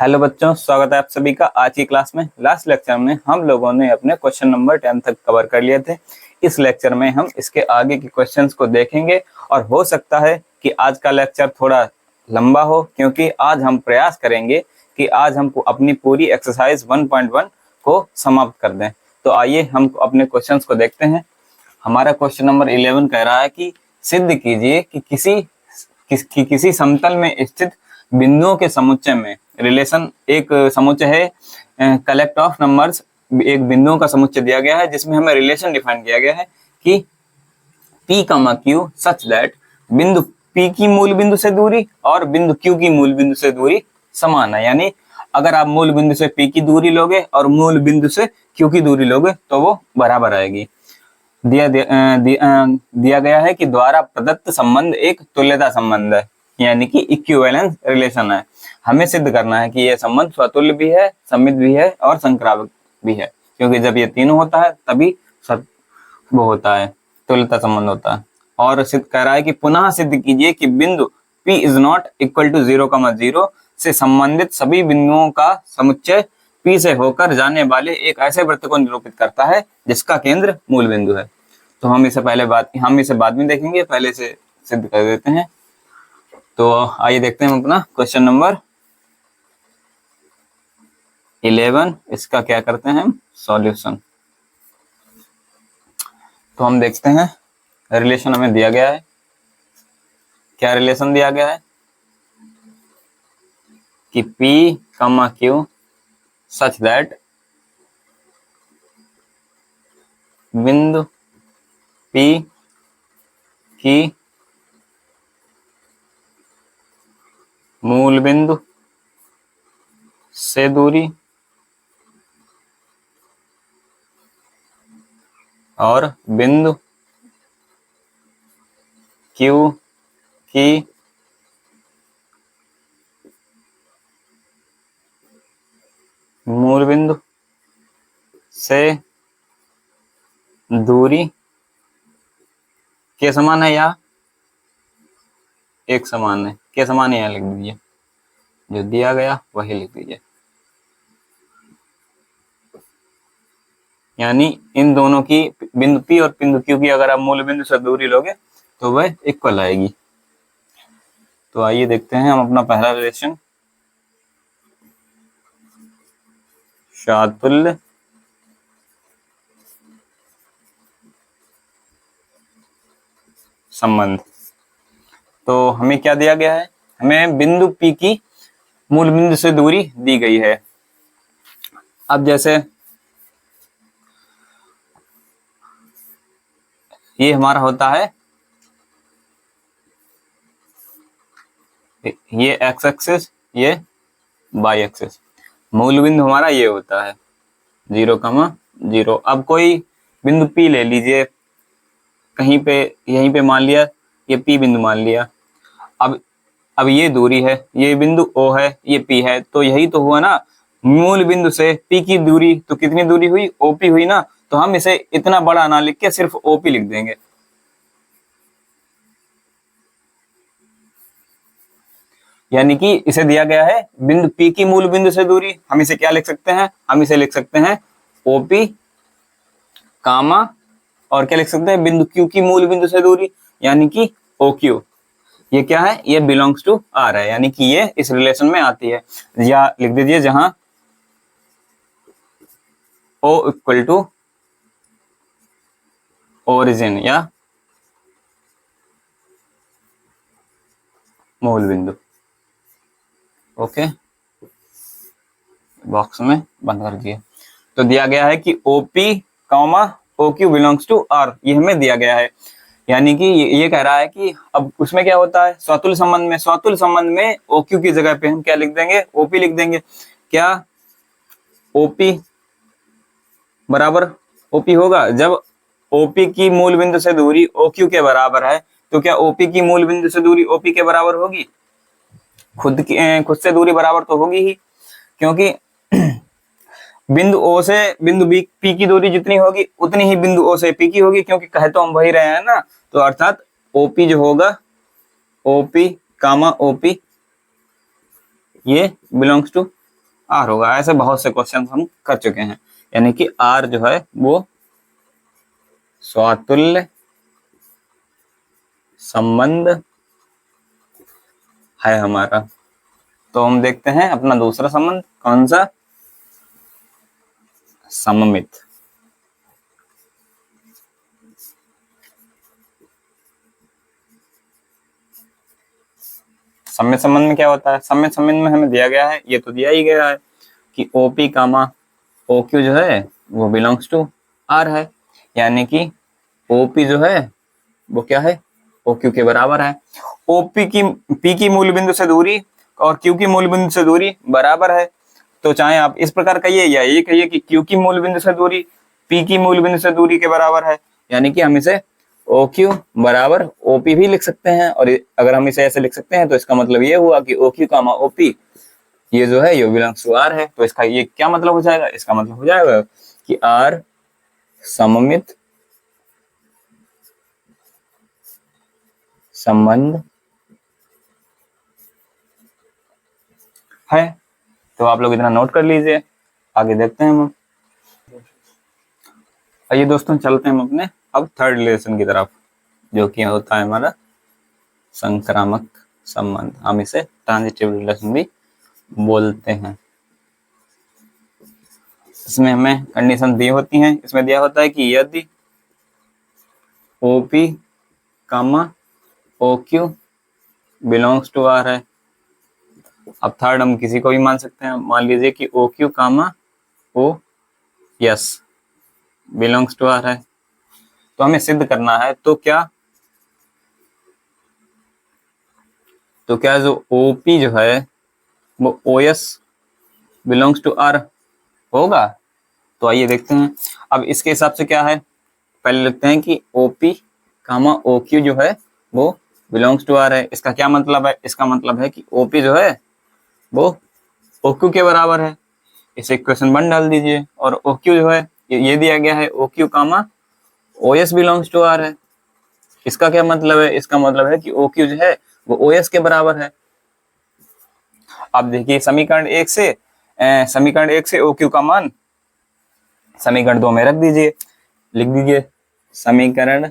Hello बच्चों, स्वागत है आप सभी का आज की क्लास में। लास्ट लेक्चर में हम लोगों ने अपने क्वेश्चन नंबर 10 तक कवर कर लिए थे। इस लेक्चर में हम इसके आगे के क्वेश्चंस को देखेंगे और हो सकता है कि आज का लेक्चर थोड़ा लंबा हो, क्योंकि आज हम प्रयास करेंगे कि आज हम अपनी पूरी एक्सरसाइज 1.1 को समाप्त कर दें। तो आइए हम अपने क्वेश्चंस को देखते हैं। हमारा क्वेश्चन नंबर 11 कह रहा है कि सिद्ध कीजिए कि किसी समतल में स्थित बिंदुओं के समुच्चय में रिलेशन, एक समुच्चय है कलेक्ट ऑफ नंबर्स, एक बिंदुओं का समुच्चय दिया गया है जिसमें हमें रिलेशन डिफाइन किया गया है कि P, Q सच दैट बिंदु P की मूल बिंदु से दूरी और बिंदु Q की मूल बिंदु से दूरी समान है। यानी अगर आप मूल बिंदु से P की दूरी लोगे और मूल बिंदु से Q की दूरी लोगे तो वो बराबर आएगी। दिया गया है कि द्वारा प्रदत्त संबंध एक तुल्यता संबंध है, यानी कि इक्विवेलेंस रिलेशन है। हमें सिद्ध करना है कि यह संबंध स्वतुल्य भी है, सममित भी है और संक्रामक भी है, क्योंकि जब ये तीनों होता है तभी वो होता है, तुल्यता संबंध होता है। और सिद्ध कर रहा है कि पुनः सिद्ध कीजिए कि बिंदु P is not equal to 0,0 से संबंधित सभी बिंदुओं का समुच्चय P से होकर जाने वाले एक ऐसे वृत्त को निरूपित करता है जिसका केंद्र मूल बिंदु है। तो हम इसे बाद में देखेंगे, पहले से सिद्ध कर देते हैं। तो आइए देखते हैं हम अपना क्वेश्चन नंबर 11, इसका क्या करते हैं सॉल्यूशन। तो हम देखते हैं रिलेशन हमें दिया गया है। क्या रिलेशन दिया गया है कि P, Q सच दैट बिंदु P की मूल बिंदु से दूरी और बिंदु Q की मूल बिंदु से दूरी के समान है या एक समान है। के समान है यहाँ लिख दीजिए, जो दिया गया वही लिख दीजिए। यानी इन दोनों की बिंदु P और बिंदु Q की अगर आप मूल बिंदु से दूरी लोगे तो वह इक्वल आएगी। तो आइए देखते हैं हम अपना पहला रिलेशन, शातुल्य संबंध। तो हमें क्या दिया गया है, हमें बिंदु P की मूल बिंदु से दूरी दी गई है। अब जैसे ये हमारा होता है, ये एक्स एक्सिस, ये वाई एक्सिस। मूल बिंदु हमारा ये होता है 0,0। अब कोई बिंदु P ले लीजिए, कहीं पे यहीं पे मान लिया, ये P बिंदु मान लिया। अब ये दूरी है, ये बिंदु O है, ये P है, तो यही तो हुआ ना, मूल बिंदु से P की दूरी तो कितनी दूरी हुई, OP हुई ना। तो हम इसे इतना बड़ा ना लिख के सिर्फ OP लिख देंगे। यानी कि इसे दिया गया है बिंदु P की मूल बिंदु से दूरी, हम इसे क्या लिख सकते हैं, हम इसे लिख सकते हैं OP कामा, और क्या लिख सकते हैं बिंदु Q की मूल बिंदु से दूरी, यानी कि OQ। ये क्या है, ये बिलोंग्स टू R है, यानी कि ये इस रिलेशन में आती है। या लिख दीजिए जहां O इक्वल टू ओरिजिन या मूल बिंदु। ओके, बॉक्स में बंद कर दिए। तो दिया गया है कि OP comma OQ belongs to R, ये हमें दिया गया है। यानी कि ये कह रहा है कि अब उसमें क्या होता है, स्वतुल्य संबंध में OQ की जगह पे हम क्या लिख देंगे, OP लिख देंगे। क्या OP बराबर OP होगा, जब OP की मूल बिंदु से दूरी OQ के बराबर है, तो क्या OP की मूल बिंदु से दूरी OP के बराबर होगी? खुद से दूरी बराबर तो होगी ही, क्योंकि बिंदु O से बिंदु P की दूरी जितनी होगी उतनी ही बिंदु O से P की होगी, क्योंकि कहे तो हम वही रहे हैं ना। तो अर्थात OP जो होगा, OP कामा OP, ये बिलोंग्स टू आर होगा। ऐसे बहुत से क्वेश्चन हम कर चुके हैं, यानी कि आर जो है वो स्वातुल्य संबंध है हमारा। तो हम देखते हैं अपना दूसरा संबंध, कौन सा? सममित। सममित संबंध में क्या होता है? सममित संबंध में हमें दिया गया है, ये तो दिया ही गया है कि OP कामा OQ जो है वो बिलोंग्स टू R है, यानी कि OP जो है वो क्या है? OQ के बराबर है। OP की P की मूल बिंदु से दूरी और Q की मूल बिंदु से दूरी बराबर है। तो चाहे आप इस प्रकार कहिए या ये कहिए कि Q की मूल बिंदु से दूरी P की मूल बिंदु से दूरी के बराबर है, यानी कि हम इसे OQ बराबर OP भी लिख सकते हैं। और अगर हम इसे ऐसे लिख सकते हैं तो इसका मतलब ये हुआ कि OQ कामा OP ये जो है ये बिलोंग्स टू R है। तो इसका ये क्या मतलब हो जाएगा? इसका मतलब हो जाएगा कि R सममित संबंध है। तो आप लोग इतना नोट कर लीजिए, आगे देखते हैं हम। आइए दोस्तों चलते हैं हम अपने अब थर्ड रिलेशन की तरफ, जो कि होता है हमारा संक्रामक संबंध। हम इसे ट्रांजिटिव रिलेशन भी बोलते हैं। इसमें हमें कंडीशन दी होती हैं। इसमें दिया होता है कि यदि OP comma OQ belongs to R है। अब थर्ड हम किसी को भी मान सकते हैं। मान लीजिए कि OQ comma OS belongs to R है, तो हमें सिद्ध करना है। तो क्या जो OP जो है वो OS बिलोंग्स टू R होगा? तो आइए देखते हैं। अब इसके हिसाब से क्या है, पहले लिखते हैं कि OP कामा OQ जो है वो बिलोंग्स टू R है। इसका क्या मतलब है? इसका मतलब है कि OP जो है वो OQ के बराबर है। इसे इक्वेशन 1 डाल दीजिए। और OQ जो है ये दिया गया है OQ comma OS belongs to R है। इसका क्या मतलब है? इसका मतलब है कि OQ जो है वो OS के बराबर है। अब देखिए समीकरण 1 से OQ का मान समीकरण 2 में रख दीजिए, लिख दीजिए समीकरण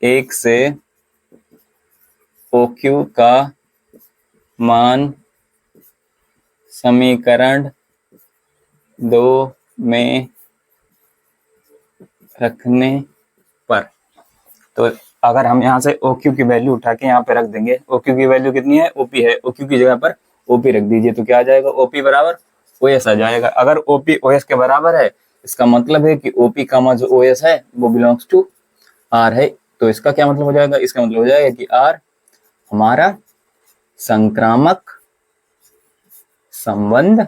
1 से OQ का मान समीकरण 2 में रखने पर। तो अगर हम यहाँ से OQ की वैल्यू उठा के यहाँ पे रख देंगे, OQ की वैल्यू कितनी है? OP है। OQ की जगह पर OP रख दीजिए, तो क्या आ जाएगा? OP बराबर OS आ जाएगा। अगर OP OS के बराबर है, इसका मतलब है कि OP कामा जो OS है वो बिलोंग्स टू R है। तो इसका क्या मतलब हो जाएगा? इसका मतलब हो जाएगा कि R हमारा संक्रामक संबंध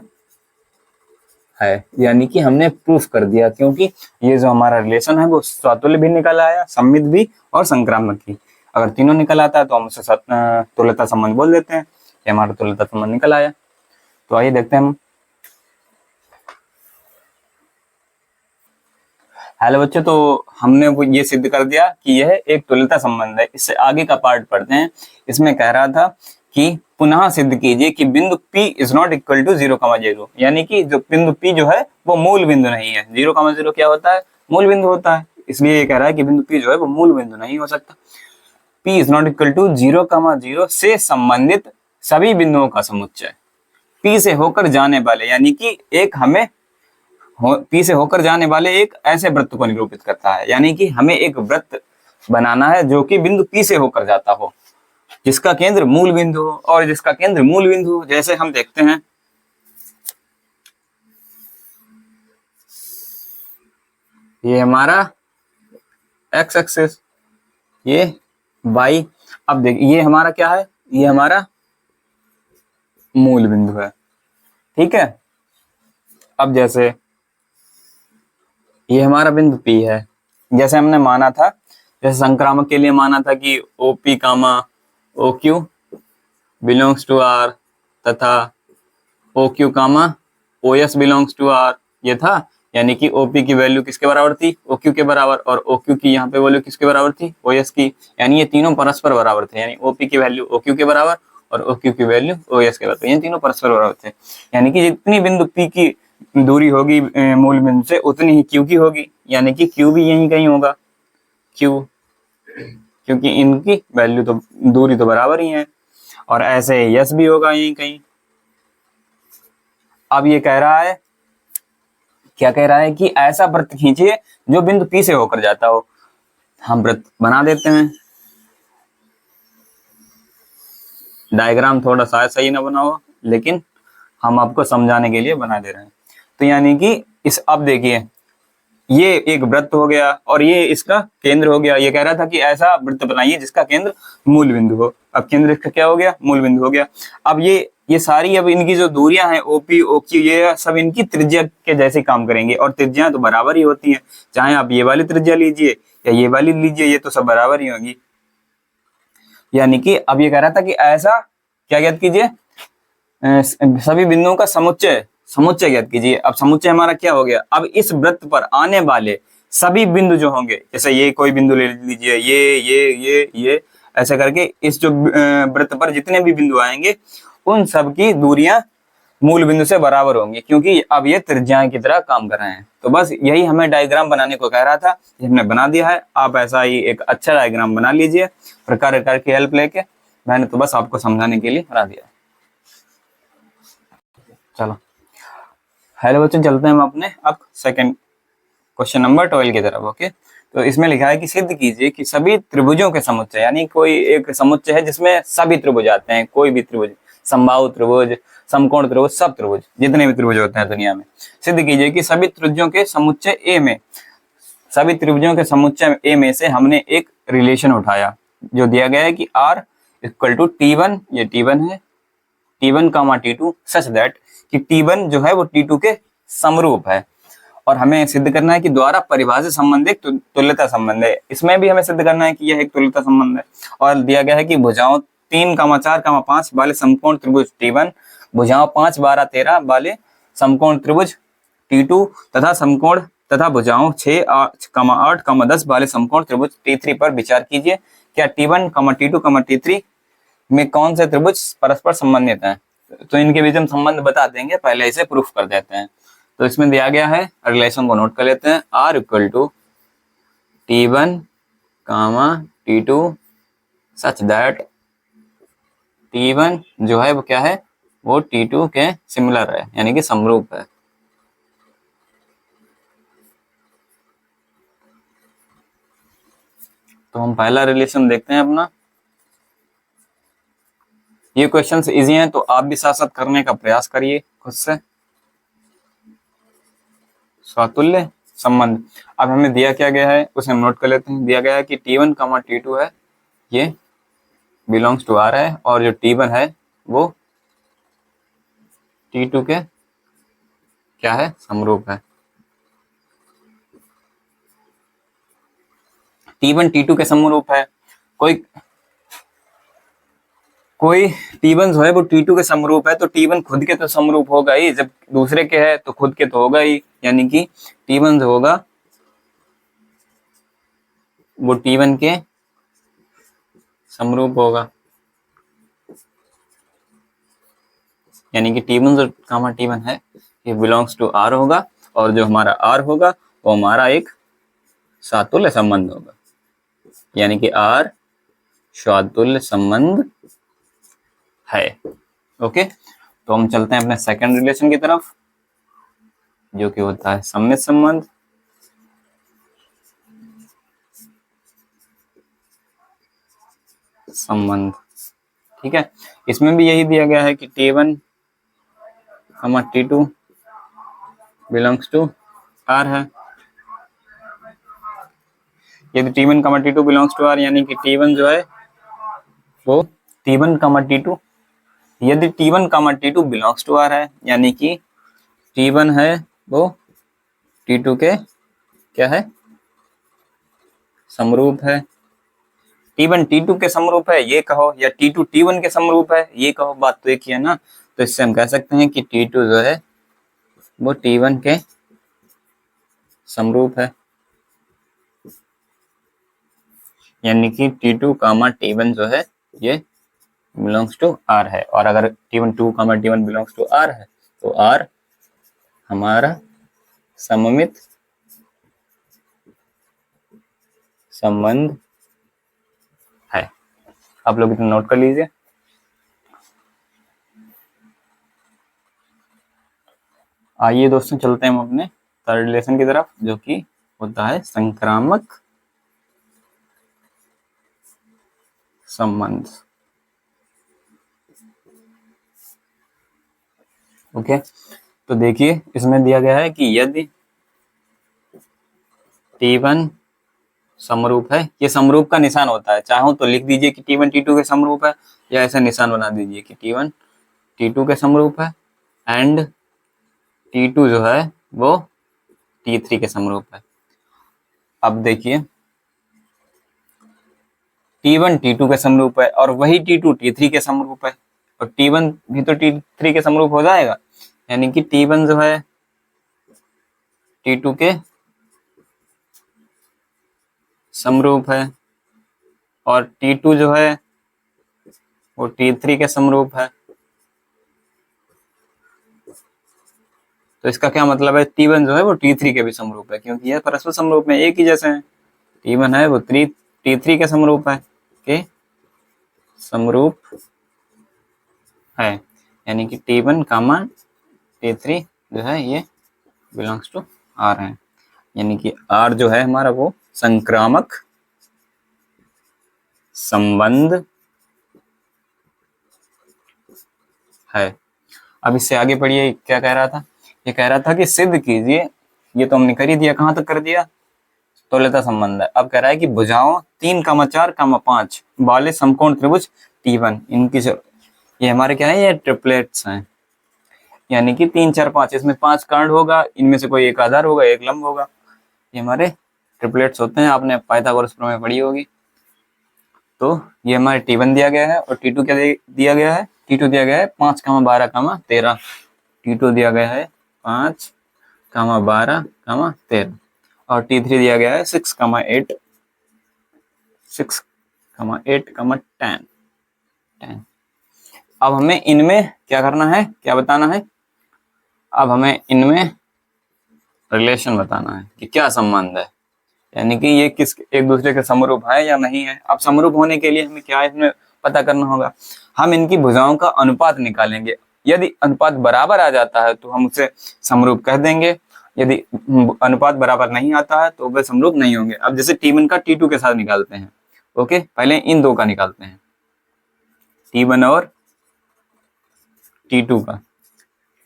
है, यानी कि हमने प्रूफ कर दिया। क्योंकि ये जो हमारा रिलेशन है वो स्वातुल्य भी निकल आया, सम्मित भी और संक्रामक भी। अगर तीनों निकल आता है तो हम उसे तुल्यता संबंध बोल देते हैं। ये हमारा तुल्यता संबंध निकल आया। तो आइए देखते हैं हम। हेलो बच्चों, तो हमने वो ये सिद्ध कर दिया कि यह एक तुल्यता संबंध है। इससे आगे का पार्ट पढ़ते हैं। इसमें कह रहा था कि पुनः सिद्ध कीजिए कि बिंदु P is not equal to 0,0, यानी कि जो बिंदु P जो है वो मूल बिंदु नहीं है। 0,0 क्या होता है? मूल बिंदु होता है। इसलिए ये कह रहा है कि बिंदु P जो है वो मूल बिंदु नहीं हो सकता। P is not equal to 0,0 से संबंधित सभी बिंदुओं का समुच्चय P से होकर जाने वाले, यानी कि एक हमें P से होकर जाने वाले एक ऐसे वृत्त को निरूपित करता है। यानी कि हमें एक वृत्त बनाना है जो कि बिंदु P से होकर जाता हो, जिसका केंद्र मूल बिंदु हो और जिसका केंद्र मूल बिंदु हो। जैसे हम देखते हैं ये हमारा x एक्सिस, ये y। अब देखिए ये हमारा क्या है? ये हमारा मूल बिंदु है, ठीक है। अब जैसे ये हमारा बिंदु P है, जैसे हमने माना था, जैसे संक्रामक के लिए माना था कि OP comma OQ belongs to R तथा OQ comma OS belongs to R, ये था। यानी कि OP की वैल्यू किसके बराबर थी? OQ के बराबर। और OQ की यहाँ पे वैल्यू किसके बराबर थी? OS की। यानी ये तीनों परस्पर बराबर थे, यानी OP की वैल्यू OQ के बराबर, और ओ क्यू की वैल्यू ओ एस के बराबर, ये तीनों परस्पर बराबर होते हैं। यानी कि जितनी बिंदु पी की दूरी होगी मूल बिंदु से उतनी ही क्यू की होगी, यानी कि क्यू भी यहीं कहीं होगा, क्यू, क्योंकि इनकी वैल्यू तो दूरी तो बराबर ही है। और ऐसे यस भी होगा यहीं कहीं। अब ये कह रहा है, क्या कह रहा है कि ऐसा वृत्त खींचिए जो बिंदु पी से होकर जाता हो। हम वृत्त बना देते हैं, डायग्राम थोड़ा सा सही ना बना हो, लेकिन हम आपको समझाने के लिए बना दे रहे हैं। तो यानी कि इस, अब देखिए ये एक वृत्त हो गया और ये इसका केंद्र हो गया। ये कह रहा था कि ऐसा वृत्त बनाइए जिसका केंद्र मूल बिंदु हो। अब केंद्र इसका क्या हो गया, मूल बिंदु हो गया। अब ये सारी, अब इनकी जो दूरियां हैं ओपी ओक्यू, ये सब इनकी त्रिज्या के जैसे काम करेंगे, और त्रिज्याएं तो बराबर ही होती हैं, चाहे आप ये वाली त्रिज्या लीजिए या ये वाली लीजिए, ये तो सब बराबर ही होगी। यानी कि अब ये कह रहा था कि ऐसा क्या ज्ञात कीजिए, सभी बिंदुओं का समुच्चय, समुच्चय ज्ञात कीजिए। अब समुच्चय हमारा क्या हो गया, अब इस वृत्त पर आने वाले सभी बिंदु जो होंगे, जैसे ये कोई बिंदु ले लीजिए, ये ऐसे करके इस जो वृत्त पर जितने भी बिंदु आएंगे उन सब की दूरियां मूल बिंदु से बराबर होंगी, क्योंकि अब ये त्रिज्याएं की तरह काम कर रहे हैं। तो बस यही हमें डायग्राम बनाने को कह रहा था, हमने बना दिया है। आप ऐसा ही एक अच्छा डायग्राम बना लीजिए प्रकार की हेल्प लेके। मैंने तो बस आपको समझाने के लिए बना दिया। चलो हेलो बच्चों, चलते हैं हम अपने अब सेकंड क्वेश्चन नंबर 12 की तरफ। ओके, तो इसमें लिखा है कि सिद्ध कीजिए कि सभी त्रिभुजों के समुच्चय, यानी कोई एक समुच्चय है जिसमें सभी त्रिभुज आते हैं, कोई भी त्रिभुज, समबाहु त्रिभुज, समकोण त्रिभुज, सब त्रिभुज, जितने भी त्रिभुज होते हैं दुनिया में, सिद्ध कीजिए कि सभी त्रिभुजों के समुच्चय ए में, सभी त्रिभुजों के समुच्चय ए में से हमने एक रिलेशन उठाया जो दिया गया है कि r इक्वल टू T1, ये T1 है, T1 comma T2 such that कि T1 जो है वो T2 के समरूप है। और हमें सिद्ध करना है कि द्वारा परिभाषित संबंध एक तुल्यता संबंध है। इसमें भी हमें सिद्ध करना है कि यह एक तुल्यता संबंध है। और दिया गया है कि भुजाओं 3, 4, 5 वाले समकोण त्रिभुज T1, भुजाओं 5, 12, 13 वाले समकोण त्रिभुज T2 तथा समकोण तथा भुजाओं 6, 8, 10 वाले समकोण त्रिभुज T3 पर विचार कीजिए। क्या T1, T2, T3 में कौन से त्रिभुज परस्पर संबंधित हैं? तो इनके बीच हम संबंध बता देंगे, पहले इसे प्रूफ कर देते हैं। तो इसमें दिया गया है, रिलेशन को नोट कर लेते हैं। R equal to T1 comma T2 such that T1 जो है वो क्या है, वो T2 के सिमिलर है, यानी कि समरूप है। तो हम पहला रिलेशन देखते हैं अपना। ये क्वेश्चंस इजी हैं, तो आप भी साथ साथ करने का प्रयास करिए खुद से। स्वातुल्य संबंध, अब हमें दिया क्या गया है उसे हम नोट कर लेते हैं। दिया गया है कि T1 कामा T2 है, ये बिलोंग्स टू R है, और जो T1 है वो T2 के क्या है, समरूप है। T1 T2 के समरूप है, कोई T1 जो है वो T2 के समरूप है, तो T1 खुद के तो समरूप होगा ही, जब दूसरे के है तो खुद के तो होगा ही, यानी कि T1 जो होगा वो T1 के समरूप होगा। यानी कि T1 जो कामा T1 है ये बिलोंग्स टू R होगा, और जो हमारा R होगा वो हमारा एक सातुल्य संबंध होगा, यानी कि R सातुल्य संबंध है। ओके, तो हम चलते हैं अपने सेकंड रिलेशन की तरफ, जो कि होता है सममित संबंध। संबंध ठीक है, इसमें भी यही दिया गया है कि T1 T2 belongs to R है। यदि T1 T2 belongs to R, यानी कि T1 जो है वो T1 T2, यदि T1 T2 belongs to R है, यानी कि T1 है वो T2 के क्या है, समरूप है। T1 T2 के समरूप है ये कहो, या T2 T1 के समरूप है ये कहो, बात तो एक ही है ना। तो इससे हम कह सकते हैं कि T2 जो है वो T1 के समरूप है, यानी कि T2 T1 जो है ये बिलोंग्स टू आर है। और अगर T1 2 T1 belongs to are है तो आर हमारा सममित संबंध है। आप लोग इतना नोट कर लीजिए। आइए दोस्तों चलते हैं हम अपने थर्ड रिलेशन की तरफ, जो कि होता है संक्रामक संबंध। ओके, तो देखिए इसमें दिया गया है कि यदि T1 समरूप है, ये समरूप का निशान होता है, चाहो तो लिख दीजिए कि T1 T2 के समरूप है, या ऐसा निशान बना दीजिए कि T1 T2 के समरूप है एंड T2 जो है वो T3 के समरूप है। अब देखिए T1 T2 के समरूप है और वही T2 T3 के समरूप है, और T1 भी तो T3 के समरूप हो जाएगा, यानी कि T1 जो है T2 के समरूप है और T2 जो है वो T3 के समरूप है। तो इसका क्या मतलब है, T1 जो है वो T3 के भी समरूप है, क्योंकि यह परस्पर समरूप में एक ही जैसे हैं। T1 है वो T3 के समरूप है, के समरूप है, यानी कि T1 T3 जो है ये बिलोंग्स टू R है, यानी कि R जो है हमारा वो संक्रामक संबंध है। अब इससे आगे पढ़िए, क्या कह रहा था, ये कह रहा था कि सिद्ध कीजिए, ये तो हमने कर ही दिया, कहाँ तक कर दिया, तुल्यता संबंध है। अब कह रहा है कि भुजाओं 3, 4, 5 वाले समकोण त्रिभुज T1 इनकी जो ये हमारे क्या है, ये ट्रिपलेट्स हैं, यानी कि 3, 4, 5, इसमें 5 कांड होगा, इनमें से कोई एक आधार होगा, एक लंब होगा, ये हमारे ट्रिपलेट्स होते हैं, आपने पाइथागोरस प्रमेय पढ़ी होगी। तो ये हमारे T1 दिया गया है और T2 क्या दिया गया है, T2 दिया गया है 5, 12, 13, T2 दिया गया है 5, 12, 13 और T3 दिया गया है 6, 8, 10। अब हमें इनमें क्या करना है, क्या बताना है, अब हमें इनमें रिलेशन बताना है कि क्या संबंध है, यानी कि ये किस एक दूसरे के समरूप है या नहीं है। अब समरूप होने के लिए हमें क्या इसमें पता करना होगा, हम इनकी भुजाओं का अनुपात निकालेंगे। यदि अनुपात बराबर आ जाता है तो हम उसे समरूप कह देंगे, यदि अनुपात बराबर नहीं आता है तो वे समरूप नहीं होंगे। अब जैसे T1 का T2 के साथ निकालते हैं। ओके, पहले इन दो का निकालते हैं, T1 और T2 का,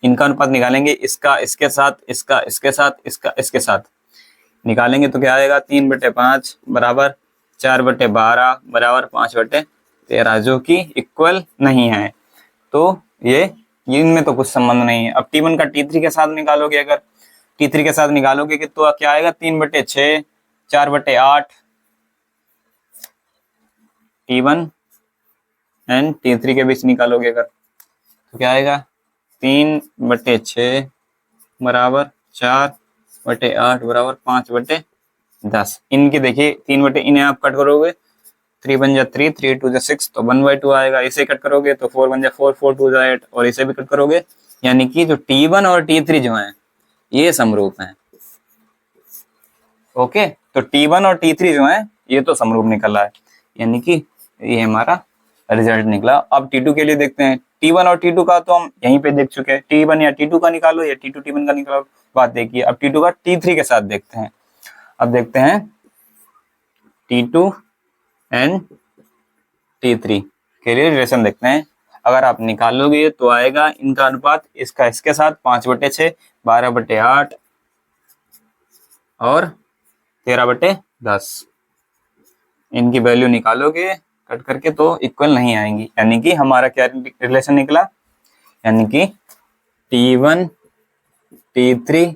इनका अनुपात निकालेंगे, इसका इसके साथ, इसका इसके साथ, इसका इसके साथ निकालेंगे तो क्या आएगा, 3/5 बराबर 4/12 बराबर 5/13, जो कि इक्वल नहीं है। तो ये इनमें तो कुछ संबंध नहीं है। अब T1 का T3 के साथ निकालोगे, अगर T3 के साथ निकालोगे कि तो क्या आएगा, 3/6, 4/8 T1 एंड T3 के बीच निकालोगे अगर, तो क्या आएगा, 3/6 बराबर 4/8 बराबर 5/10। इनके देखिए 3 इन्हें आप कट करोगे, 3 1 जा 3, 3 2 जा 6, तो 1/2 आएगा। इसे कट करोगे तो 4 1 जा 4, 4 2 जा 8, और इसे भी कट करोगे, यानी कि जो T1 और T3 जो हैं ये समरूप हैं। ओके, तो T1 और T3 जो हैं ये तो समरूप निकला है, यानी कि ये हमारा रिजल्ट निकला। अब T2 के लिए देखते हैं। T1 और T2 का तो हम यहीं पे देख चुके हैं, T1 या T2 का निकालो या T2 T1 का निकालो, बात देखिए। अब T2 का T3 के साथ देखते हैं। अब देखते हैं T2 एंड T3 के लिए रिलेशन देखते हैं। अगर आप निकालोगे तो आएगा इनका अनुपात इसका इसके साथ 5/6, 12/8 और 13/10। इनकी वैल्यू निकालोगे कट करके तो इक्वल नहीं आएंगी, यानी कि हमारा क्या रिलेशन निकला, यानी कि T1 T3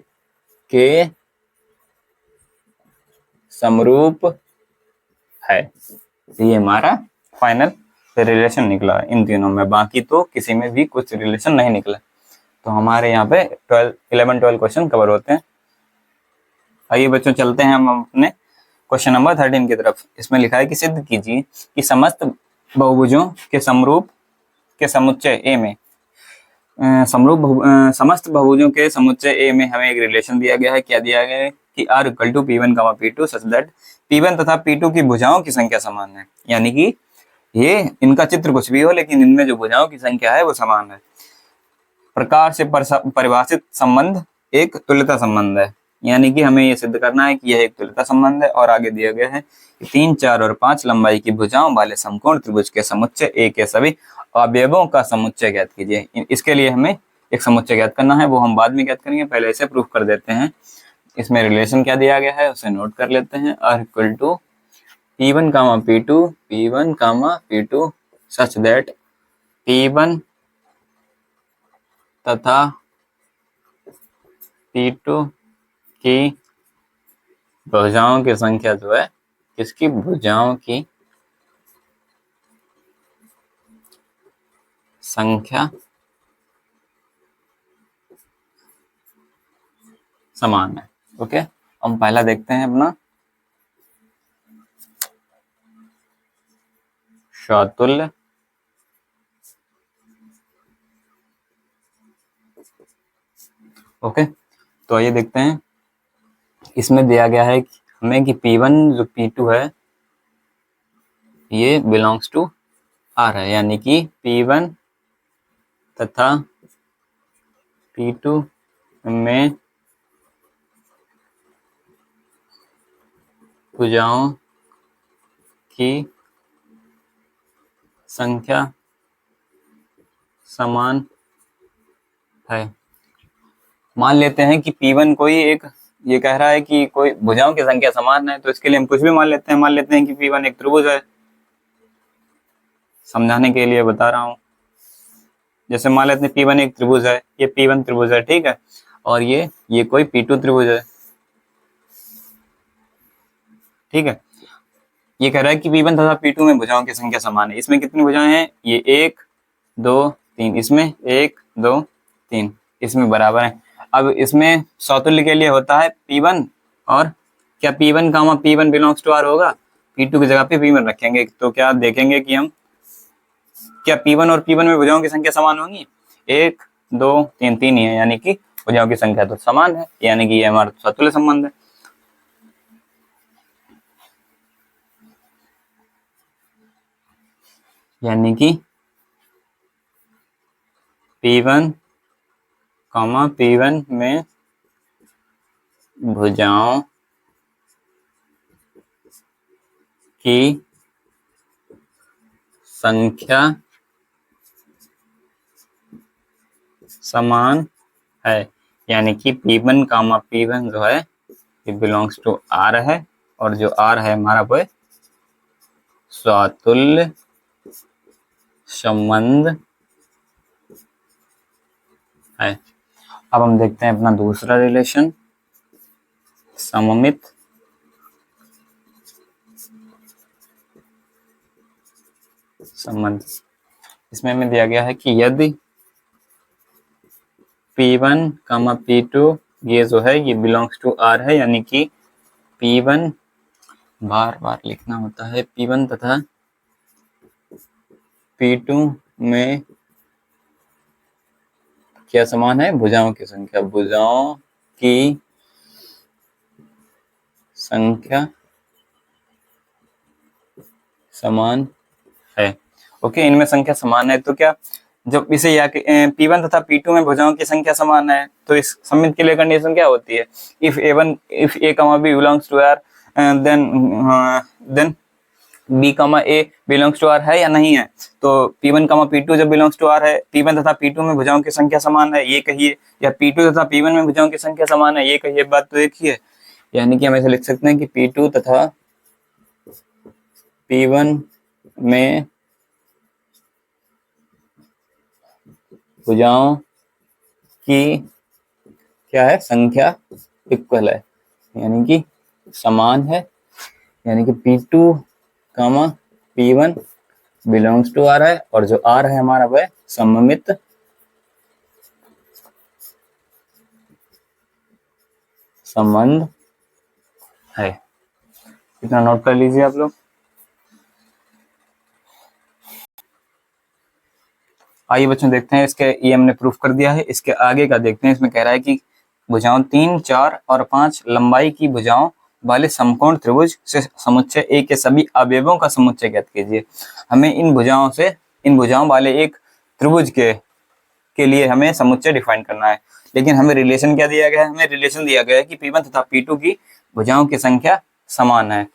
के समरूप है। ये हमारा फाइनल रिलेशन निकला इन तीनों में, बाकी तो किसी में भी कुछ रिलेशन नहीं निकला। तो हमारे यहाँ पे 11 12 क्वेश्चन कवर होते हैं। आइए बच्चों चलते हैं हम अपने क्वेश्चन नंबर 13 की तरफ। इसमें लिखा है कि सिद्ध कीजिए कि समस्त बहुभुजों के समरूप के समुच्चय ए में समस्त बहुभुजों के समुच्चय ए में हमें एक रिलेशन दिया गया है। क्या दिया गया है कि r equal to P1 comma P2 such that P1 तथा P2 की भुजाओं की संख्या समान है। यानी कि ये इनका चित्र कुछ भी हो लेकिन इनमें जो भुजाओं की संख्या है वो समान है। प्रकार से परिभाषित संबंध एक तुल्यता संबंध है। यानी कि हमें ये सिद्ध करना है कि यह एक तुल्यता संबंध है। और आगे दिया गया है कि 3, 4 और 5 लंबाई की भुजाओं वाले समकोण त्रिभुज के समुच्चय ए के सभी अवयवों का समुच्चय ज्ञात कीजिए। इसके लिए हमें एक समुच्चय ज्ञात करना है, वो हम बाद में ज्ञात करेंगे, पहले इसे प्रूफ कर देते हैं। इसमें रिलेशन क्या दिया गया है उसे नोट कर लेते हैं। r equal to P1 comma P2 P1 comma P2 such that P1 तथा P2 की भुजाओं की संख्या जो है, किसकी भुजाओं की संख्या समान है। ओके, हम पहला देखते हैं अपना शातुल्य ओके, तो ये देखते हैं। इसमें दिया गया है कि हमें कि P1 जो P2 है ये बिलोंग्स टू R है। यानी कि P1 तथा P2 में भुजाओं की संख्या समान है। मान लेते हैं कि P1 कोई एक, ये कह रहा है कि कोई भुजाओं की संख्या समान है, तो इसके लिए हम कुछ भी मान लेते हैं। मान लेते हैं कि P1 एक त्रिभुज है, समझाने के लिए बता रहा हूं। जैसे मान लेते हैं P1 एक त्रिभुज है, ये P1 त्रिभुज है, ठीक है, और ये कोई P2 त्रिभुज है, ठीक है। ये कह रहा है कि P1 तथा P2 में भुजाओं की संख्या समान है। इसमें कितनी भुजाएं हैं? ये 1 2 3, इसमें 1 2 3, इसमें बराबर है। अब इसमें सौतुल्य के लिए होता है P1 और क्या P1 comma P1 belongs to R होगा? P2 की जगह पे P1 रखेंगे, तो क्या देखेंगे कि हम क्या P1 और P1 में भुजाओं की संख्या समान होंगी? 1 2 3, 3 ही है, यानी कि भुजाओं की संख्या तो समान है, यानी कि ये हमारा सौतुल्य संबंध है। यानी कि P1 कामा P1 में भुजाओं की संख्या समान है। यानी कि P1 कामा P1 जो है ये बिलोंग्स टू R है, और जो R है हमारा वो स्वातुल्य संबंध है। अब हम देखते हैं अपना दूसरा रिलेशन, सममित संबंध। इसमें हमें दिया गया है कि यदि P1 कामा P2 ये जो है ये बिलोंग्स टू R है, यानी कि P1 बार बार लिखना होता है, P1 तथा P2 में क्या समान है? भुजाओं की संख्या, भुजाओं की संख्या समान है। ओके, इनमें संख्या समान है, तो क्या जब इसे या P1 तथा P2 में भुजाओं की संख्या समान है, तो इस सममित के लिए कंडीशन क्या होती है? If A comma B belongs to R then B comma A belongs to R है या नहीं है? तो P1 कामा P2 जब बिलोंग्स टू R है, P1 तथा P2 में भुजाओं की संख्या समान है, ये कहिए, या P2 तथा P1 में भुजाओं की संख्या समान है, ये कहिए, बात तो एक ही है। यानी कि हम ऐसे लिख सकते हैं कि P2 तथा P1 में भुजाओं की क्या है? संख्या इक्वल है, यानी कि समान है। यानी कि P2 comma P1 belongs to R है, और जो R है हमारा वह सममित संबंध है। इतना नोट कर लीजिए आप लोग। आइए बच्चों देखते हैं इसके, ये हमने प्रूफ कर दिया है। इसके आगे का देखते हैं। इसमें कह रहा है कि भुजाओं 3, 4 और 5 लंबाई की भुजाओं वाले समकोण त्रिभुज से समुच्चय ए के सभी अवयवों का समुच्चय ज्ञात कीजिए। हमें इन भुजाओं वाले एक त्रिभुज के लिए हमें समुच्चय डिफाइन करना है। लेकिन हमें रिलेशन क्या दिया गया है? हमें रिलेशन दिया गया है कि P1 तथा P2 की भुजाओं की संख्या समान है।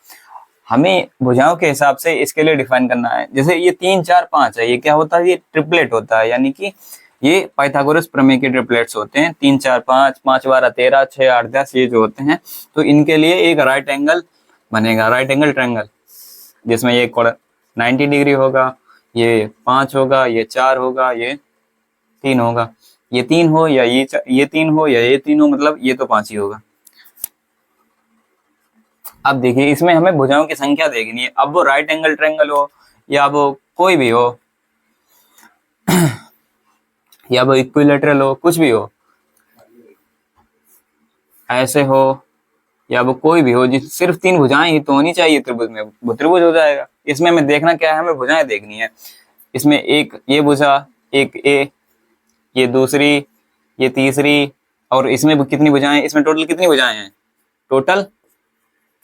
हमें भुजाओं के हिसाब से इसके लिए डिफाइन करना है। जैसे ये 3, 4, 5 है, ये क्या होता है? ये ट्रिपलेट होता है, यानी कि ये पाइथागोरस प्रमेय के ट्रिपलेट्स होते हैं। 3, 4, 5, 5, 12, 13, 6, 8, 10 ये जो होते हैं, तो इनके लिए एक राइट एंगल बनेगा, राइट एंगल ट्रायंगल, जिसमें ये कोण 90 डिग्री होगा, ये 5 होगा, ये 4 होगा, ये 3 होगा। ये 3 हो या ये 3 हो या ये 3 हो, मतलब ये तो 5 ही होगा। अब देखिए इसमें हमें भुजाओं की संख्या देखनी है। अब वो राइट एंगल ट्रायंगल हो या वो कोई भी हो या वो इक्विलैटरल हो, कुछ भी हो, ऐसे हो या वो कोई भी हो, जिस सिर्फ 3 भुजाएं ही तो होनी चाहिए त्रिभुज में, वो त्रिभुज हो जाएगा। इसमें हमें देखना क्या है? हमें भुजाएं देखनी है। इसमें एक ये भुजा, एक ये दूसरी, ये तीसरी, और इसमें कितनी भुजाएं? इसमें टोटल कितनी भुजाएं हैं? टोटल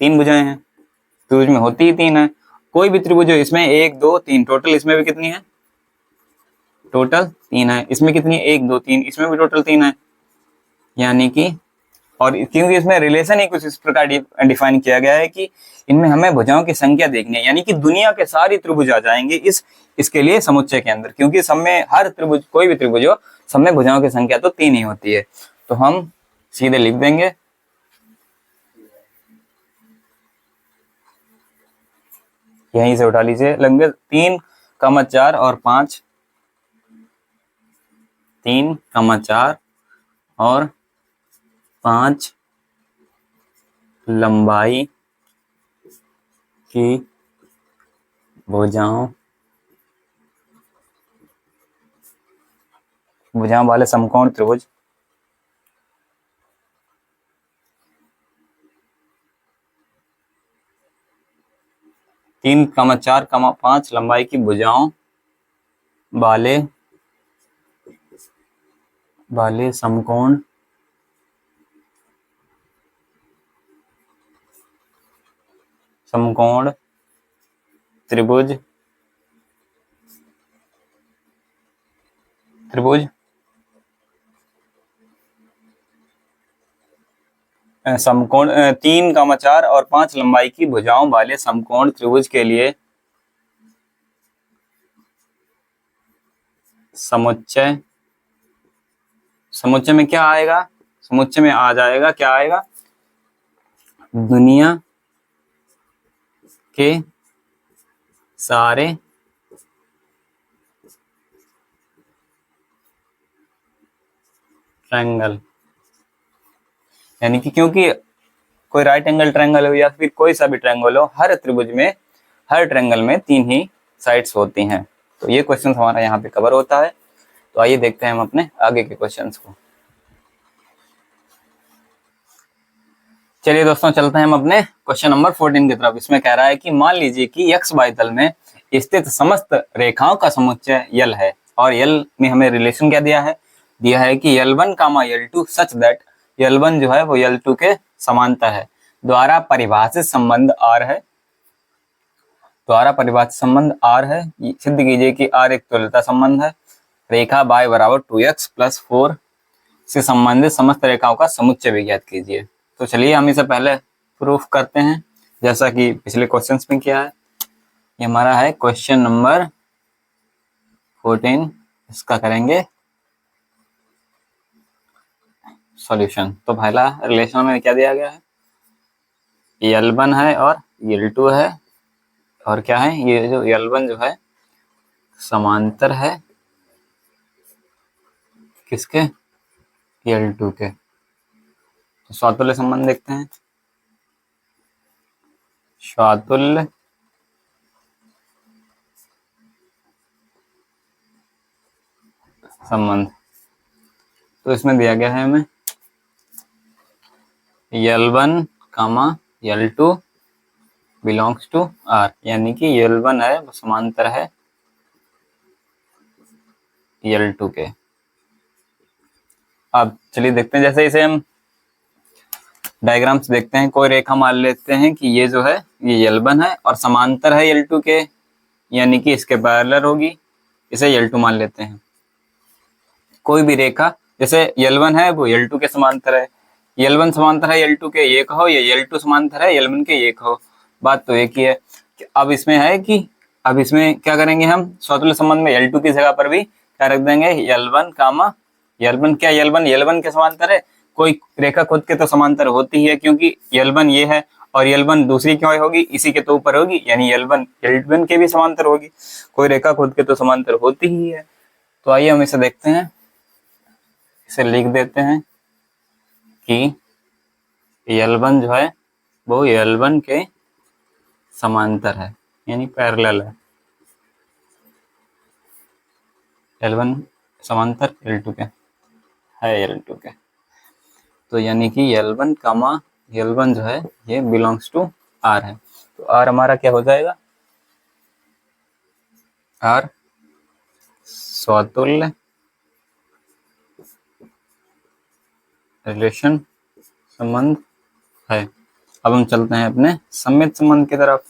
3 भुजाएं हैं। त्रिभुज में होती ही 3 है। कोई भी त्रिभुज हो, इसमें 1, 2, 3, टोटल इसमें भी कितनी है? टोटल 3 है। इसमें कितनी है? 1, 2, 3, इसमें भी टोटल 3 है। यानी कि, और क्योंकि इसमें रिलेशन ही कुछ इस प्रकार डिफाइन किया गया है कि इनमें हमें भुजाओं की संख्या देखनी है, यानी कि दुनिया के सारी त्रिभुज आ जाएंगे इसके लिए समुच्चय के अंदर, क्योंकि सब में, हर त्रिभुज, कोई भी त्रिभुज हो, सब में भुजाओं की संख्या तो 3 ही होती है। तो हम सीधे लिख देंगे यहीं से उठा लीजिए, लगभग 3, 4 और 5, 3, 4 और 5 लंबाई की भुजाओं वाले समकोण त्रिभुज तीन, 4, 5 लंबाई की भुजाओं वाले समकोण त्रिभुज समकोण 3, 4 और 5 लंबाई की भुजाओं वाले समकोण त्रिभुज के लिए समुच्चय में क्या आएगा? समुच्चय में आ जाएगा, क्या आएगा? दुनिया के सारे ट्रायंगल, यानी कि क्योंकि कोई राइट एंगल ट्रायंगल हो या फिर कोई सा भी ट्रायंगल हो, हर त्रिभुज में, हर ट्रायंगल में 3 ही साइड्स होती हैं। तो ये क्वेश्चन हमारा यहाँ पे कवर होता है। तो आइए देखते हैं हम अपने आगे के क्वेश्चंस को। चलिए दोस्तों, चलते हैं हम अपने क्वेश्चन नंबर 14 की तरफ। इसमें कह रहा है कि मान लीजिए कि XY तल में स्थित समस्त रेखाओं का समुच्चय यल है, और यल में हमें रिलेशन क्या दिया है? दिया है कि L1, L2 such that L1 जो है वो L2 के समांतर है, द्वारा परिभाषित संबंध R है। द्वारा परिभाषित संबंध R है। सिद्ध कीजिए कि R एक तुल्यता संबंध है। रेखा y बराबर 2x + 4 से संबंधित समस्त रेखाओं का समुच्चय भी ज्ञात कीजिए। तो चलिए हम इसे पहले प्रूफ करते हैं, जैसा कि पिछले क्वेश्चंस में किया है। ये हमारा है क्वेश्चन नंबर 14। इसका करेंगे सॉल्यूशन। तो पहला रिलेशन में क्या दिया गया है? L1 है और L2 है, और क्या है? ये जो L1 जो है समांतर है किसके? L2 के। तो स्वातुल्य संबंध देखते हैं। स्वातुल्य संबंध, तो इसमें दिया गया है हमें L1, L2 belongs to R, यानी कि L1 है वो समांतर है L2 के। अब चलिए देखते हैं, जैसे इसे हम डायग्राम्स देखते हैं। कोई रेखा मान लेते हैं कि ये जो है ये L1 है और समांतर है L2 के, यानी कि इसके पैरेलल होगी, इसे L2 मान लेते हैं। कोई भी रेखा जैसे L1 है वो L2 के समांतर है, L1 समांतर है L2 के ये कहो, या L2 समांतर है L1 के ये कहो, बात तो एक ही है। अब इसमें है कि अब इसमें क्या करेंगे, हम स्वतुल्य संबंध में L2 की जगह पर भी क्या रख देंगे, L1 कामा L1। क्या L1 के समांतर है? कोई रेखा खुद के तो समांतर होती ही है, क्योंकि L1 ये है और L1 दूसरी क्यों होगी, इसी के तो ऊपर होगी, यानी L1 L1 के भी समांतर होगी। कोई रेखा खुद के तो समांतर होती ही है। तो आइए हम इसे देखते हैं, इसे लिख देते हैं कि L1 जो है वो L1 के समांतर है, यानी पैरेलल है। L1 समांतर L2 के है, L2 के। तो यानी कि L1 कामा L1 जो है ये बिलोंग्स टू R है। तो R हमारा क्या हो जाएगा, R स्वतुल्य रिलेशन संबंध है। अब हम चलते हैं अपने सममित संबंध की तरफ।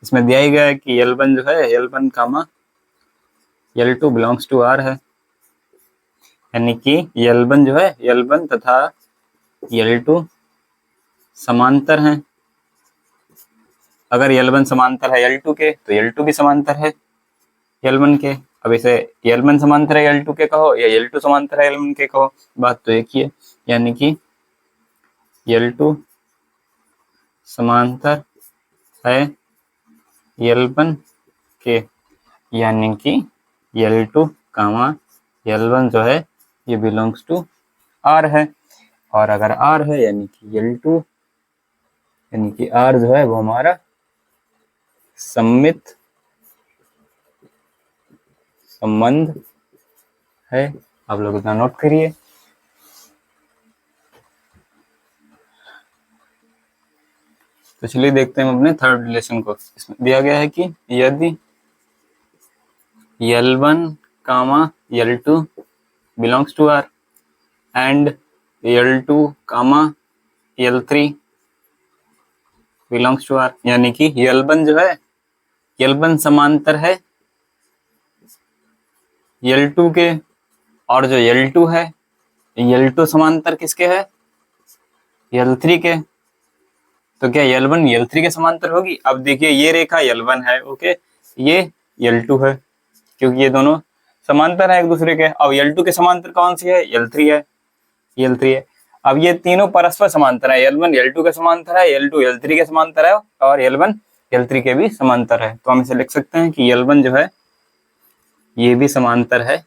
इसमें दिया ही गया है कि L1 जो है L1 comma L2 belongs to R है, यानी कि L1 जो है L1 तथा L2 समांतर हैं। अगर L1 समांतर है L2 के तो L2 भी समांतर है L1 के। अब इसे L1 समांतर है L2 के कहो या L2 समांतर है L1 के कहो, बात तो एक ही है, यानी कि L2 समांतर है L1 के, यानी कि L2 कामा L1 जो है ये बिलोंग्स टू R है। और अगर R है यानी कि L2 यानी कि R जो है वो हमारा सममित संबंध है। आप लोग इतना नोट करिए। तो चलिए देखते हैं अपने थर्ड रिलेशन को। इसमें दिया गया है कि यदि L1 comma L2 belongs to R and L2 comma L3 belongs to R, यानी कि L1 जो है L1 समांतर है L2 के, और जो L2 है L2 समांतर किसके है, L3 के। तो क्या L1 L3 के समांतर होगी? अब देखिए ये रेखा L1 है, ओके, ये L2 है, क्योंकि ये दोनों समांतर है एक दूसरे के। अब L2 के समांतर कौन सी है, L3 है, L3 है। अब ये तीनों परस्पर समांतर है, L1 L2 के समांतर है, L2 L3 के समांतर है और L1 L3 के भी समांतर है। तो हम इसे लिख सकते हैं कि L1 जो है ये भी समांतर है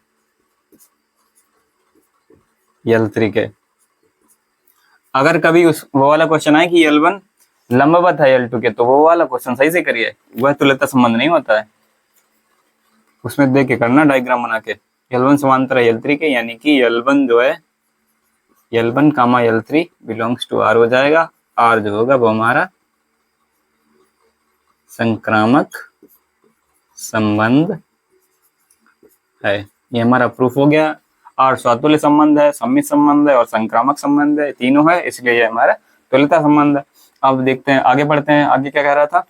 L3 के। अगर कभी वो वाला क्वेश्चन आए कि L1 लंबवत है L2 के, तो वो वाला क्वेश्चन सही से करिए, वह तुल्यता संबंध नहीं होता है, उसमें देख के करना डायग्राम बना के। L1 समांतर है L3 के, यानी कि L1 जो है L1 comma L3 belongs to R हो जाएगा। R जो होगा वो हमारा संक्रामक संबंध है। ये हमारा प्रूफ हो गया। R स्वतुल्य संबंध है, सम्मित संबंध है और संक्रामक संबंध है, तीनों है, इसलिए ये हमारा तुल्यता संबंध है। अब देखते हैं, आगे बढ़ते हैं। आगे क्या कह रहा था,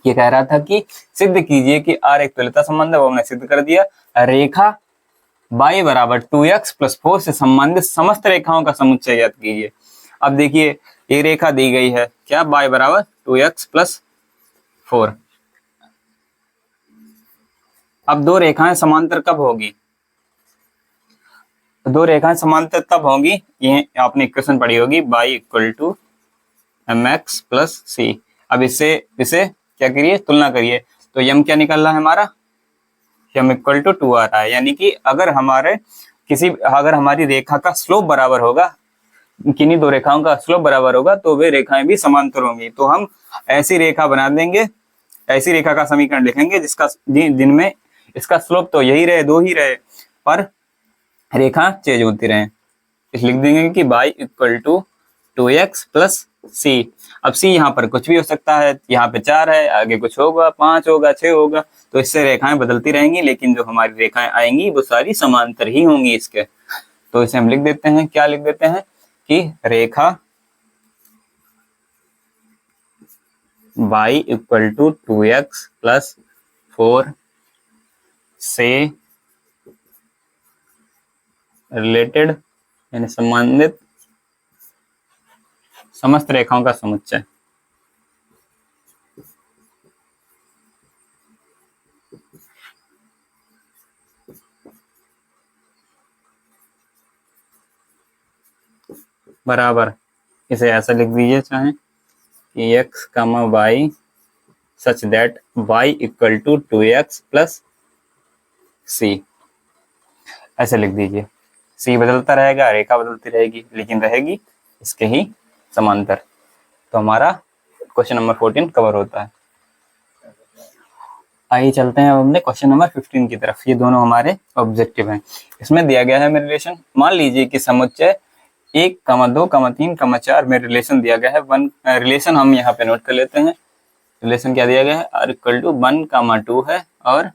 ये कह रहा था कि सिद्ध कीजिए कि R एक तुल्यता संबंध है, वो हमने सिद्ध कर दिया। रेखा y बराबर 2x + 4 से संबंधित समस्त रेखाओं का समुच्चय ज्ञात कीजिए। अब देखिए ये रेखा दी गई है, क्या, y बराबर 2x + 4। अब दो रेखाएं समांतर कब होगी, दो रेखाएं समांतर तब होंगी, ये आपने इक्वेशन पढ़ी होगी, y = mx + c। अब इसे क्या करिए, तुलना करिए, तो यम क्या निकल रहा है हमारा, यम = 2 आ रहा है। यानी कि अगर हमारी रेखा का स्लोप बराबर होगा, किन्हीं दो रेखाओं का स्लोप बराबर होगा, तो वे रेखाएं भी समांतर होंगी। तो हम ऐसी रेखा बना देंगे, ऐसी रेखा का समीकरण लिखेंगे जिनमें इसका स्लोप तो यही रहे, दो ही रहे, पर रेखा चेंज होती रहे। लिख देंगे कि y = 2x + c। अब सी यहाँ पर कुछ भी हो सकता है, यहाँ पे 4 है, आगे कुछ होगा, 5 होगा, 6 होगा, तो इससे रेखाएं बदलती रहेंगी, लेकिन जो हमारी रेखाएं आएंगी वो सारी समांतर ही होंगी इसके। तो इसे हम लिख देते हैं, क्या लिख देते हैं कि रेखा y equal to 2x plus 4 से रिलेटेड यानी संबंधित समस्त रेखाओं का समुच्चय। बराबर इसे ऐसा लिख दीजिए चाहे कि x comma Y such that y equal to 2x plus C, ऐसे लिख दीजिए। सी बदलता रहेगा, रेखा बदलती रहेगी, लेकिन रहेगी इसके ही समांतर। तो हमारा क्वेश्चन नंबर 14 कवर होता है। आइए चलते हैं अब हमने क्वेश्चन नंबर 15 की तरफ। ये दोनों हमारे ऑब्जेक्टिव हैं। इसमें दिया गया है हमें रिलेशन, मान लीजिए कि समुच्चय 1, 2, 3, 4 में रिलेशन दिया गया है। वन रिलेशन हम यहाँ पे नोट कर लेते हैं। रिलेशन क्या दिया गया है, r इक्वल टू 1, 2 है और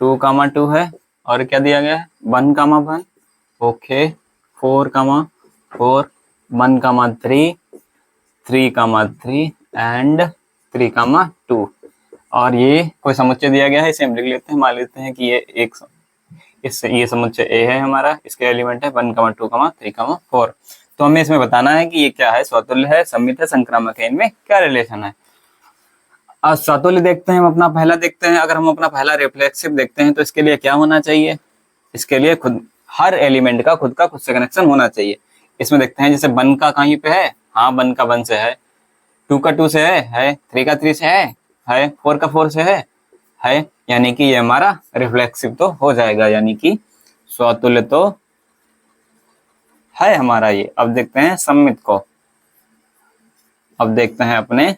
2, 2 है, और क्या दिया गया है 1, 1 ओके, 4, 4, 1, 3, 3, 3 एंड 3, 2। और ये कोई समुच्चय दिया गया है, इसे हम लिख लेते हैं। मान लेते हैं कि ये एक ये समुच्चय ए है हमारा, इसके एलिमेंट है 1, 2, 3, 4। तो हमें इसमें बताना है कि ये क्या है, स्वतुल्य है, सममित है, संक्रामक है, इनमें क्या रिलेशन है। आज स्वतुल्य देखते हैं, हम अपना पहला देखते हैं। अगर हम अपना पहला रिफ्लेक्सिव देखते हैं तो इसके लिए क्या होना चाहिए, इसके लिए खुद हर एलिमेंट का खुद से कनेक्शन होना चाहिए। इसमें देखते हैं जैसे 1 का कहीं पे है, हाँ 1 का 1 से है, 2 का 2 से है, 3 का 3 से है, 4 का 4 से है, यानी कि ये हमारा रिफ्लेक्सिव तो हो जाएगा, यानी कि स्वतुल्य तो है हमारा ये। अब देखते हैं सममित को, अब देखते हैं अपने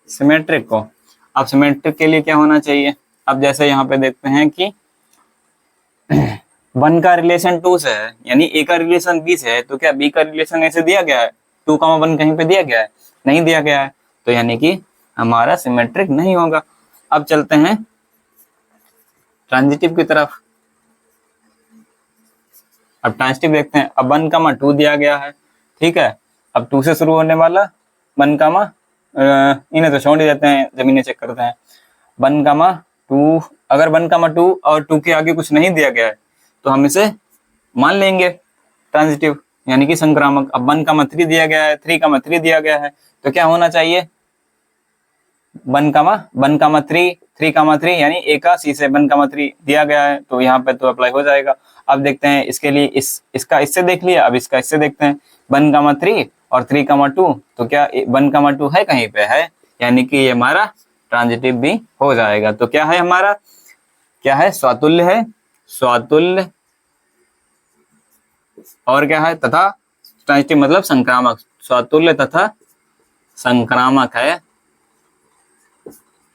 सिमेट्रिक को। अब सिमेट्रिक के लिए क्या होना चाहिए, अब जैसे यहाँ पे देखते हैं कि 1 का रिलेशन 2 से है, यानी a का रिलेशन b से है, तो क्या b का रिलेशन ऐसे दिया गया है, 2, 1 कहीं पे दिया गया है, नहीं दिया गया है, तो यानी कि हमारा सिमेट्रिक नहीं होगा। अब चलते हैं ट्रांजिटिव की तरफ। अब ट्रांजिटिव देखते हैं। अब 1, 2 दिया गया है, ठीक है। अब 2 से शुरू होने वाला 1, इन्हें तो छोड़ ही देते हैं, जमीनें चेक करते हैं। 1, 2, अगर 1, 2 और 2 के आगे कुछ नहीं दिया गया है तो हम इसे मान लेंगे ट्रांजिटिव, यानी कि संक्रामक। अब 1, 3 दिया गया है, 3, 3 दिया गया है, तो क्या होना चाहिए 1, 3, 3, 3, यानी a का c से 1, 3 दिया गया है, तो यहाँ पे तो अप्लाई हो जाएगा। अब देखते हैं इसके लिए इसका इससे देख लिया, अब इसका इससे देखते हैं 1, 3 और 3, 2, तो क्या 1, 2 है कहीं पे है, यानी कि ये हमारा ट्रांजिटिव भी हो जाएगा। तो क्या है हमारा, क्या है स्वतुल्य है, स्वतुल्य और क्या है तथा ट्रांजिटिव मतलब संक्रामक, स्वतुल्य तथा संक्रामक है,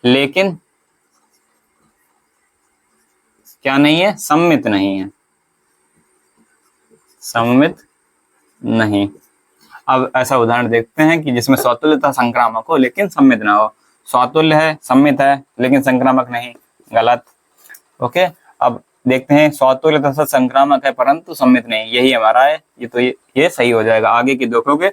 लेकिन क्या नहीं है, सममित नहीं है, सममित नहीं। अब ऐसा उदाहरण देखते हैं कि जिसमें स्वतुल्य तथा संक्रामक हो लेकिन सममित ना हो। स्वतुल्य है, सममित है, लेकिन संक्रामक नहीं, गलत। ओके, अब देखते हैं स्वतुल्य तथा संक्रामक है परंतु सममित नहीं, यही हमारा है। ये तो ये सही हो जाएगा। आगे की देखोगे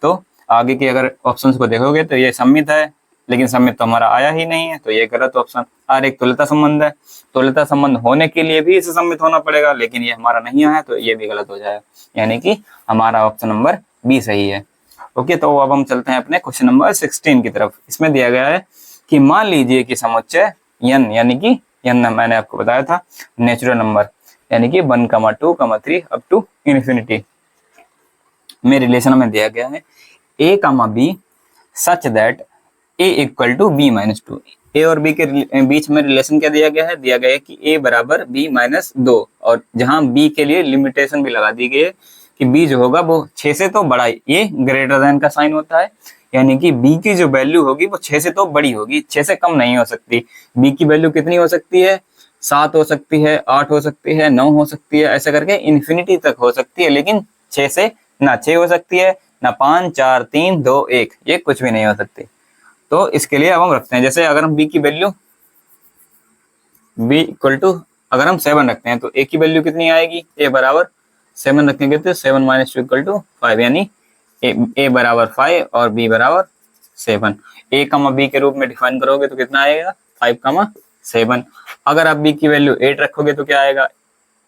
तो आगे की अगर ऑप्शंस को देखोगे तो ये सममित है, लेकिन सममित तो हमारा आया ही नहीं है, तो ये गलत ऑप्शन। और एक तुल्यता संबंध है, तुल्यता संबंध होने के लिए भी इसे सममित होना पड़ेगा, लेकिन ये हमारा नहीं आया, तो ये भी गलत हो जाएगा, यानी कि हमारा ऑप्शन नंबर बी सही है। ओके, तो अब हम चलते हैं अपने क्वेश्चन नंबर 16 की तरफ। इसमें दिया गया है कि मान लीजिए कि समुच्चय n, यानी कि n मैंने आपको बताया था नेचुरल नंबर, यानी कि 1, 2, 3 अप टू इन्फिनिटी में रिलेशन में दिया गया है a, b such that a equal to b minus 2। a और b के बीच में रिलेशन क्या दिया गया है, दिया गया है कि a बराबर b माइनस 2, और जहां b के लिए लिमिटेशन भी लगा दी गई है कि b जो होगा वो 6 से तो बड़ा, ये ग्रेटर देन का साइन होता है, यानी कि b की जो वैल्यू होगी वो 6 से तो बड़ी होगी, 6 से कम नहीं हो सकती। b की वैल्यू कितनी हो सकती है, 7 हो सकती है, 8 हो सकती है, 9 हो सकती है, ऐसे करके इन्फिनिटी तक हो सकती है, लेकिन 6 से ना 6 हो सकती है, ना 5 4 3 2 1, ये कुछ भी नहीं हो सकती। तो इसके लिए अब हम रखते हैं, जैसे अगर हम b की वैल्यू b इक्वल टू अगर हम 7 रखते हैं तो a की वैल्यू कितनी आएगी, a बराबर 7 रखेंगे तो 7 माइनस 2 इक्वल टू 5, यानी a बराबर 5 और b बराबर 7। a कमा b के रूप में डिफाइन करोगे तो कितना आएगा 5 कमा 7। अगर आप b की वैल्यू 8 रखोगे तो क्या आएगा,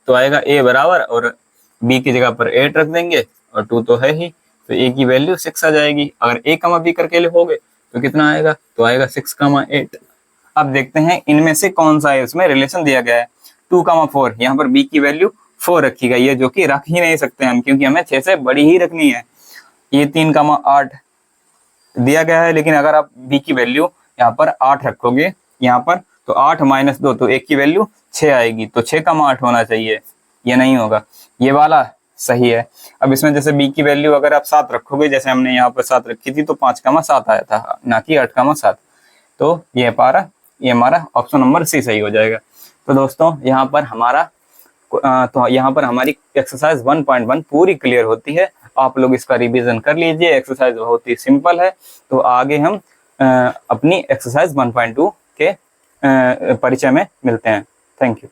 तो आएगा a बराबर, और b की जगह पर 8 रख देंगे और 2 तो है ही, तो a की वैल्यू 6 आ जाएगी। अगर a कमा b करके लिखोगे तो कितना आएगा, तो आएगा 6 कमा 8। अब देखते हैं इनमें से कौन सा है, इसमें रिलेशन दिया गया है 2 कमा 4, यहाँ पर b की वैल्यू 4 रखी गई है, जो कि रख ही नहीं सकते हम क्योंकि हमें 6 से बड़ी ही रखनी है। ये 3 कमा 8 दिया गया है, लेकिन अगर आप b की वैल्यू यहाँ पर 8 रखोगे यहाँ पर, तो 8 माइनस 2 तो 1 की वैल्यू 6 आएगी, तो 6 कमा 8 होना चाहिए, ये नहीं होगा, ये वाला सही है। अब इसमें जैसे b की वैल्यू अगर आप 7 रखोगे, जैसे हमने यहाँ पर 7 रखी थी, तो 5 कमा 7 आया था, ना कि 8 कमा 7। तो ये हमारा ऑप्शन नंबर सी सही हो जाएगा। तो दोस्तों यहाँ पर हमारी एक्सरसाइज 1.1 पूरी क्लियर होती है। आप लोग इसका रिवीजन कर लीजिए, एक्सरसाइज बहुत ही सिंपल है। तो आगे हम अपनी एक्सरसाइज 1.2 के परिचय में मिलते हैं। Thank you.